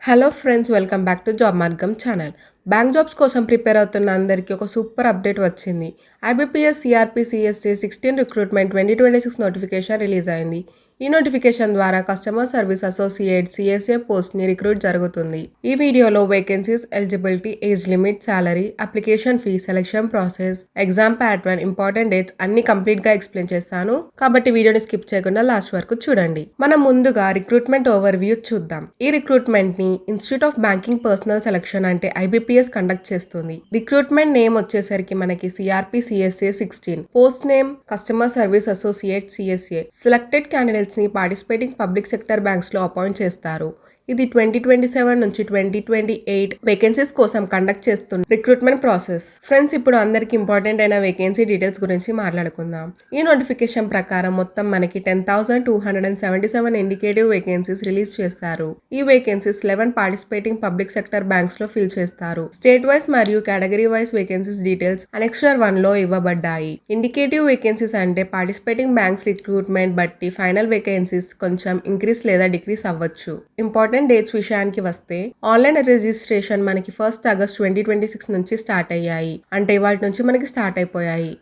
Hello friends, welcome back to job Margam channel. Bank jobs కోసం prepare అవుతున్న అందరికీ ఒక సూపర్ అప్డేట్ వచ్చింది. IBPS CRP CSA 16 recruitment 2026 notification release అయింది. ఈ నోటిఫికేషన్ ద్వారా కస్టమర్ సర్వీస్ అసోసియేట్ సిఎస్ఏ పోస్ట్ని రిక్రూట్ జరుగుతుంది. ఈ వీడియోలో vacancies, eligibility, age limit, salary, application fee, selection process, exam pattern, important dates అన్ని కంప్లీట్ గా ఎక్స్ప్లెయిన్ చేస్తాను. కాబట్టి వీడియోని స్కిప్ చేయకుండా లాస్ట్ వరకు చూడండి. మనం ముందుగా రిక్రూట్మెంట్ ఓవర్ వ్యూ చూద్దాం. ఈ రిక్రూట్మెంట్ ని institute of banking personal selection అంటే ఐబీపీఎస్ కండక్ట్ చేస్తుంది. రిక్రూట్మెంట్ నేమ్ వచ్చేసరికి మనకి CRP CSA 16. Post name customer service associate CSA. Selected candidates ని పార్టిసిపేటింగ్ పబ్లిక్ సెక్టర్ బ్యాంక్స్ లో అపాయింట్ చేస్తారు. ఇది 2027 నుంచి 2028 వేకెన్సీస్ కోసం కండక్ట్ చేస్తున్న రిక్రూట్మెంట్ ప్రాసెస్. ఫ్రెండ్స్, ఇప్పుడు అందరికి ఇంపార్టెంట్ అయిన వేకెన్సీ డీటెయిల్స్ గురించి మాట్లాడుకుందాం. ఈ నోటిఫికేషన్ ప్రకారం మొత్తం మనకి 10,277 ఇండికేటివ్ వేకెన్సీస్ రిలీజ్ చేస్తారు. ఈ vacancies 11 participating public sector banks లో ఫిల్ చేస్తారు. స్టేట్ వైస్ మరియు కేటగిరీ వైస్ వేకెన్సీస్ డీటెయిల్స్ అనెక్స్చర్ 1 లో ఇవ్వబడ్డాయి. ఇండికేటివ్ వేకెన్సీస్ అంటే పార్టిసిపేటింగ్ బ్యాంక్స్ రిక్రూట్మెంట్ బట్టి ఫైనల్ వేకెన్సీస్ కొంచెం ఇంక్రీస్ లేదా డిక్రీస్ అవ్వచ్చు. ఇంపార్టెంట్ డేట్స్ విషయానికి వస్తే ఆన్లైన్ రిజిస్ట్రేషన్ మనకి 1 ఆగస్ట్ 2026 నుంచి స్టార్ట్ అయ్యాయి. అంటే వాటి నుంచి మనకి స్టార్ట్ అయిపోయాయి.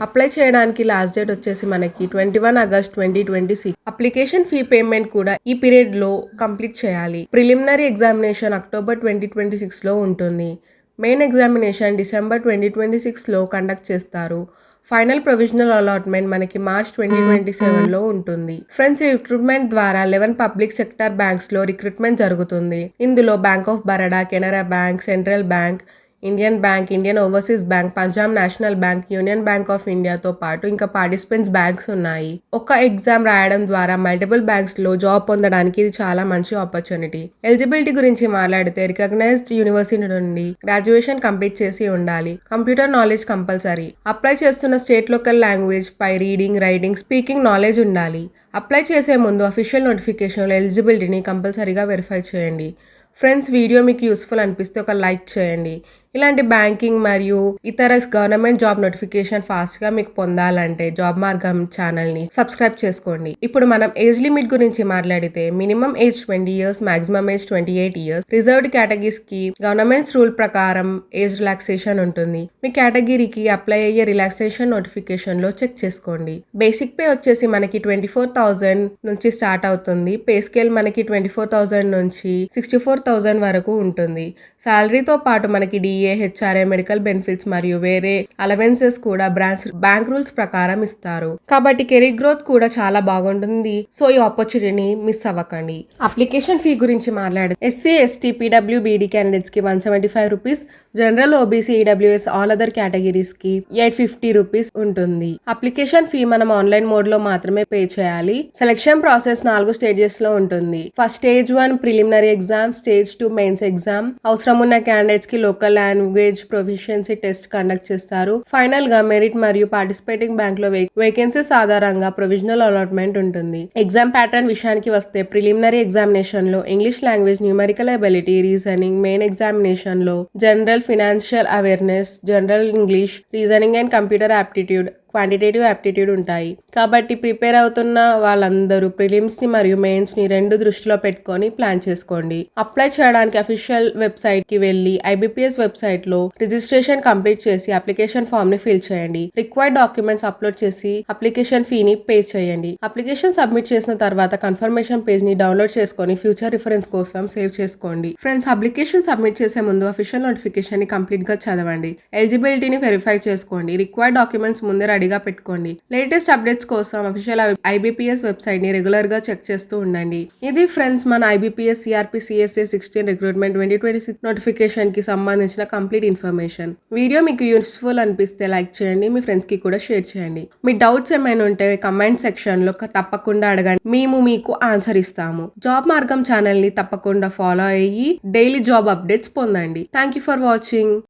అప్లై చేయడానికి లాస్ట్ డేట్ వచ్చేసి మనకి 21 ఆగస్ట్ 2026. అప్లికేషన్ ఫీ పేమెంట్ కూడా ఈ పీరియడ్ లో కంప్లీట్ చేయాలి. ప్రిలిమినరీ ఎగ్జామినేషన్ అక్టోబర్ 2026 లో ఉంటుంది. మెయిన్ ఎగ్జామినేషన్ డిసెంబర్ 2026 లో కండక్ట్ చేస్తారు. ఫైనల్ ప్రొవిజనల్ అలాట్మెంట్ మనకి మార్చ్ 2027 లో ఉంటుంది. ఫ్రెండ్స్, ఈ రిక్రూట్మెంట్ ద్వారా 11 పబ్లిక్ సెక్టర్ బ్యాంక్స్ లో రిక్రూట్మెంట్ జరుగుతుంది. ఇందులో bank of Baroda, Canara bank, central bank, Indian bank, Indian overseas bank, Punjab national bank, union bank of ఇండియాతో పాటు ఇంకా పార్టిసిపెంట్స్ బ్యాంక్స్ ఉన్నాయి. ఒక ఎగ్జామ్ రాయడం ద్వారా మల్టిపుల్ బ్యాంక్స్ లో జాబ్ పొందడానికి ఇది చాలా మంచి ఆపర్చునిటీ. ఎలిజిబిలిటీ గురించి మాట్లాడితే రికగ్నైజ్డ్ యూనివర్సిటీ నుండి గ్రాడ్యుయేషన్ కంప్లీట్ చేసి ఉండాలి. Computer knowledge compulsory. అప్లై చేస్తున్న స్టేట్ లోకల్ లాంగ్వేజ్ పై రీడింగ్, రైటింగ్, స్పీకింగ్ నాలెడ్జ్ ఉండాలి. అప్లై చేసే ముందు అఫీషియల్ నోటిఫికేషన్లో ఎలిజిబిలిటీని కంపల్సరీగా వెరిఫై చేయండి. ఫ్రెండ్స్, వీడియో మీకు యూస్ఫుల్ అనిపిస్తే ఒక లైక్ చేయండి. ఇలాంటి బ్యాంకింగ్ మరియు ఇతర గవర్నమెంట్ జాబ్ నోటిఫికేషన్ ఫాస్ట్గా మీకు పొందాలంటే జాబ్ మార్గం ఛానల్ని సబ్స్క్రైబ్ చేసుకోండి. ఇప్పుడు మనం ఏజ్ లిమిట్ గురించి మాట్లాడితే minimum age 20 years, maximum age 28 years. Reserved categories కి గవర్నమెంట్స్ రూల్ ప్రకారం ఏజ్ రిలాక్సేషన్ ఉంటుంది. మీ కేటగిరీకి అప్లై అయ్యే రిలాక్సేషన్ నోటిఫికేషన్ లో చెక్ చేసుకోండి. బేసిక్ పే వచ్చేసి మనకి 24,000 నుంచి స్టార్ట్ అవుతుంది. పే స్కేల్ మనకి 24,000 నుంచి 64,000 వరకు ఉంటుంది. శాలరీతో పాటు మనకి హెచ్ఆర్ఏ, మెడికల్ బెనిఫిట్స్ మరియు వేరే అలవెన్సెస్ కూడా బ్యాంక్ రూల్స్ ప్రకారం ఇస్తారు. కాబట్టి కెరీర్ గ్రోత్ కూడా చాలా బాగుంటుంది. సో ఈ ఆపర్చునిటీని మిస్ అవ్వకండి. అప్లికేషన్ ఫీ గురించి మాట్లాడితే ఎస్సీ, ఎస్టీ, పీడబ్ల్యూబీడీ క్యాండిడేట్స్ కి 175 rupees, general, OBC, EWS all other categories కి 850 రూపీస్ ఉంటుంది. అప్లికేషన్ ఫీ మనం ఆన్లైన్ మోడ్ లో మాత్రమే పే చేయాలి. సెలెక్షన్ ప్రాసెస్ 4 స్టేజెస్ లో ఉంటుంది. First stage 1 preliminary exam, stage 2 mains exam. అవసరం ఉన్న క్యాండిడేట్స్ కి local language proficiency test conduct చేస్తారు. ఫైనల్ గా మెరిట్ మరియు పార్టిసిపేటింగ్ బ్యాంక్ లో వేకెన్సీస్ ఆధారంగా ప్రొవిజనల్ అలాట్మెంట్ ఉంటుంది. ఎగ్జామ్ ప్యాటర్న్ విషయానికి వస్తే ప్రిలిమినరీ ఎగ్జామినేషన్ లో English language, numerical ability, reasoning. Main examination లో general, financial awareness, general English, reasoning and computer aptitude, quantitative aptitude ఉంటాయి. కాబట్టి ప్రిపేర్ అవుతున్న వాళ్ళందరూ ప్రిలిమ్స్ ని మరియు మెయిన్స్ ని రెండు దృష్టిలో పెట్టుకొని ప్లాన్ చేసుకోండి. అప్లై చేయడానికి అఫీషియల్ వెబ్సైట్ కి వెళ్లి ఐబీపీఎస్ వెబ్సైట్ లో రిజిస్ట్రేషన్ కంప్లీట్ చేసి అప్లికేషన్ ఫామ్ ని ఫిల్ చేయండి. రిక్వైర్డ్ డాక్యుమెంట్స్ అప్లోడ్ చేసి అప్లికేషన్ ఫీని పే చేయండి. అప్లికేషన్ సబ్మిట్ చేసిన తర్వాత కన్ఫర్మేషన్ పేజ్ ని డౌన్లోడ్ చేసుకొని ఫ్యూచర్ రిఫరెన్స్ కోసం సేవ్ చేసుకోండి. ఫ్రెండ్స్, అప్లికేషన్ సబ్మిట్ చేసే ముందు అఫీషియల్ నోటిఫికేషన్ ని కంప్లీట్ గా చదవండి. ఎలిజిబిలిటీని వెరిఫై చేసుకోండి. రిక్వైర్డ్ డాక్యుమెంట్స్ ముందే రెడీగా పెట్టుకోండి. లేటెస్ట్ అప్డేట్స్ కోసం అఫీషియల్ ఐబీపీఎస్ వెబ్సైట్ ని రెగ్యులర్ గా చెక్ చేస్తూ ఉండండి. ఇది ఫ్రెండ్స్ మన IBPS CRP CSA 16 recruitment 2026 notification కి సంబంధించిన కంప్లీట్ ఇన్ఫర్మేషన్. వీడియో మీకు యూస్ఫుల్ అనిపిస్తే లైక్ చేయండి. మీ ఫ్రెండ్స్ కి కూడా షేర్ చేయండి. మీ డౌట్స్ ఏమైనా ఉంటే కమెంట్ సెక్షన్ లో తప్పకుండా అడగండి. మేము మీకు ఆన్సర్ ఇస్తాము. జాబ్ మార్గం ఛానల్ ని తప్పకుండా ఫాలో అయ్యి డైలీ జాబ్ అప్డేట్స్ పొందండి. Thank you for watching.